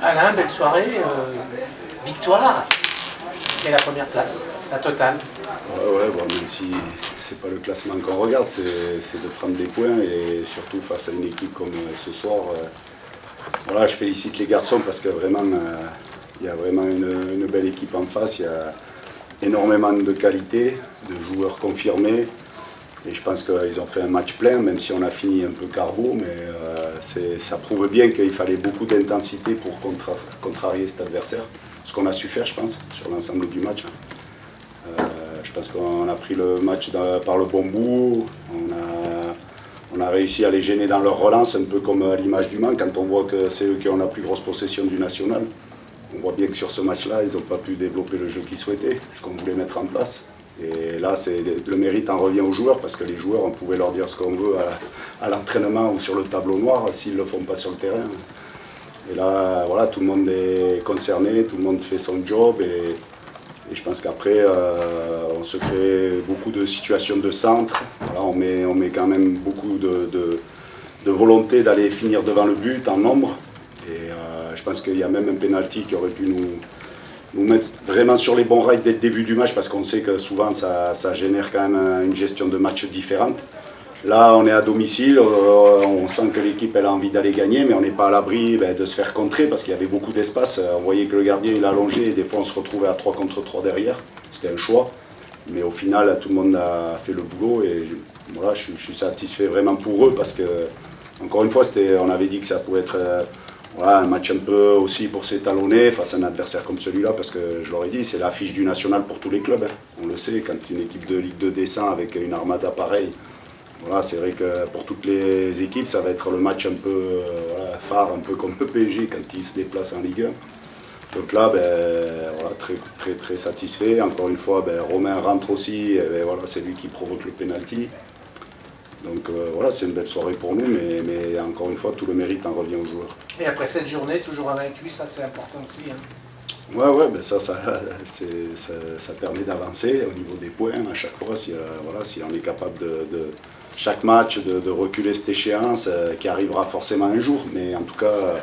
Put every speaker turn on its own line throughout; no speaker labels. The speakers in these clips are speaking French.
Alain, belle soirée, victoire et la première place, la totale.
Ouais, bon, même si c'est pas le classement qu'on regarde, c'est de prendre des points et surtout face à une équipe comme ce soir. Voilà, je félicite les garçons parce que vraiment, il y a vraiment une belle équipe en face. Il y a énormément de qualité, de joueurs confirmés. Et je pense qu'ils ont fait un match plein, même si on a fini un peu carbo, mais ça prouve bien qu'il fallait beaucoup d'intensité pour contrarier cet adversaire. Ce qu'on a su faire, je pense, sur l'ensemble du match. Je pense qu'on a pris le match par le bon bout. On a réussi à les gêner dans leur relance, un peu comme à l'image du Mans, quand on voit que c'est eux qui ont la plus grosse possession du national. On voit bien que sur ce match-là, ils n'ont pas pu développer le jeu qu'ils souhaitaient, ce qu'on voulait mettre en place. Et là, le mérite en revient aux joueurs, parce que les joueurs, on pouvait leur dire ce qu'on veut à l'entraînement ou sur le tableau noir, s'ils ne le font pas sur le terrain. Et là, voilà, tout le monde est concerné, tout le monde fait son job. Et je pense qu'après, on se crée beaucoup de situations de centre. Voilà, on met quand même beaucoup de volonté d'aller finir devant le but en nombre. Et je pense qu'il y a même un penalty qui aurait pu nous mettre vraiment sur les bons rails dès le début du match, parce qu'on sait que souvent ça génère quand même une gestion de match différente. Là, on est à domicile, on sent que l'équipe elle a envie d'aller gagner, mais on n'est pas à l'abri de se faire contrer parce qu'il y avait beaucoup d'espace. On voyait que le gardien il a allongé et des fois on se retrouvait à 3 contre 3 derrière. C'était un choix. Mais au final, tout le monde a fait le boulot et voilà, je suis satisfait vraiment pour eux parce que, encore une fois, on avait dit que ça pouvait être voilà, un match un peu aussi pour s'étalonner face à un adversaire comme celui-là, parce que je l'aurais dit, c'est l'affiche du national pour tous les clubs. Hein. On le sait, quand une équipe de Ligue 2 descend avec une armada pareille, voilà, c'est vrai que pour toutes les équipes, ça va être le match un peu voilà, phare, un peu comme le PSG quand il se déplace en Ligue 1. Donc là, voilà, très satisfait. Encore une fois, Romain rentre aussi, et voilà, c'est lui qui provoque le penalty. Donc voilà, c'est une belle soirée pour nous, mais encore une fois, tout le mérite en revient aux joueurs.
Et après cette journée, toujours invaincu, ça c'est important aussi. Hein.
Ouais, ça permet d'avancer au niveau des points à chaque fois. Voilà, si on est capable de chaque match de reculer cette échéance qui arrivera forcément un jour, mais en tout cas,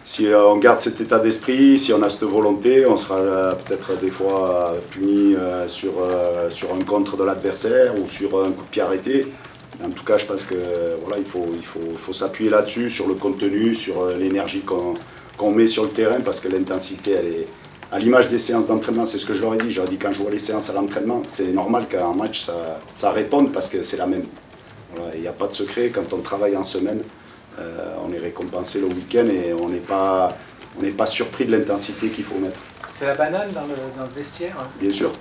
si on garde cet état d'esprit, si on a cette volonté, on sera peut-être des fois puni sur un contre de l'adversaire ou sur un coup de pied arrêté. En tout cas, je pense que voilà, il faut s'appuyer là-dessus, sur le contenu, sur l'énergie qu'on met sur le terrain, parce que l'intensité, elle est à l'image des séances d'entraînement. C'est ce que je leur ai dit. Je leur ai dit, quand je vois les séances à l'entraînement, c'est normal qu'en match, ça réponde parce que c'est la même. Voilà, il n'y a pas de secret. Quand on travaille en semaine, on est récompensé le week-end et on n'est pas surpris de l'intensité qu'il faut mettre.
C'est la banane dans le vestiaire. Hein.
Bien sûr.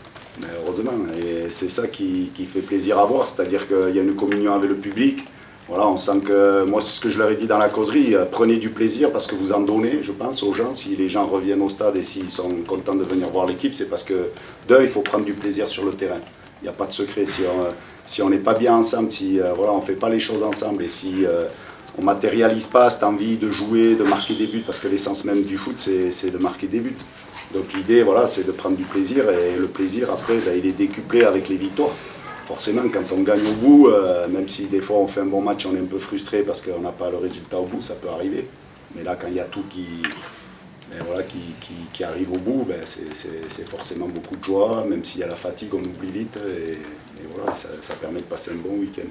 Mais heureusement, et c'est ça qui fait plaisir à voir, c'est-à-dire qu'il y a une communion avec le public. Voilà, on sent que, moi c'est ce que je leur ai dit dans la causerie, prenez du plaisir parce que vous en donnez, je pense, aux gens. Si les gens reviennent au stade et s'ils sont contents de venir voir l'équipe, c'est parce que, d'un, il faut prendre du plaisir sur le terrain. Il n'y a pas de secret. Si on n'est pas bien ensemble, si voilà, on ne fait pas les choses ensemble et si on ne matérialise pas cette envie de jouer, de marquer des buts, parce que l'essence même du foot, c'est de marquer des buts. Donc l'idée, voilà, c'est de prendre du plaisir, et le plaisir, après, il est décuplé avec les victoires. Forcément, quand on gagne au bout, même si des fois on fait un bon match, on est un peu frustré parce qu'on n'a pas le résultat au bout, ça peut arriver. Mais là, quand il y a tout qui arrive au bout, c'est forcément beaucoup de joie, même s'il y a la fatigue, on oublie vite, et voilà, ça permet de passer un bon week-end.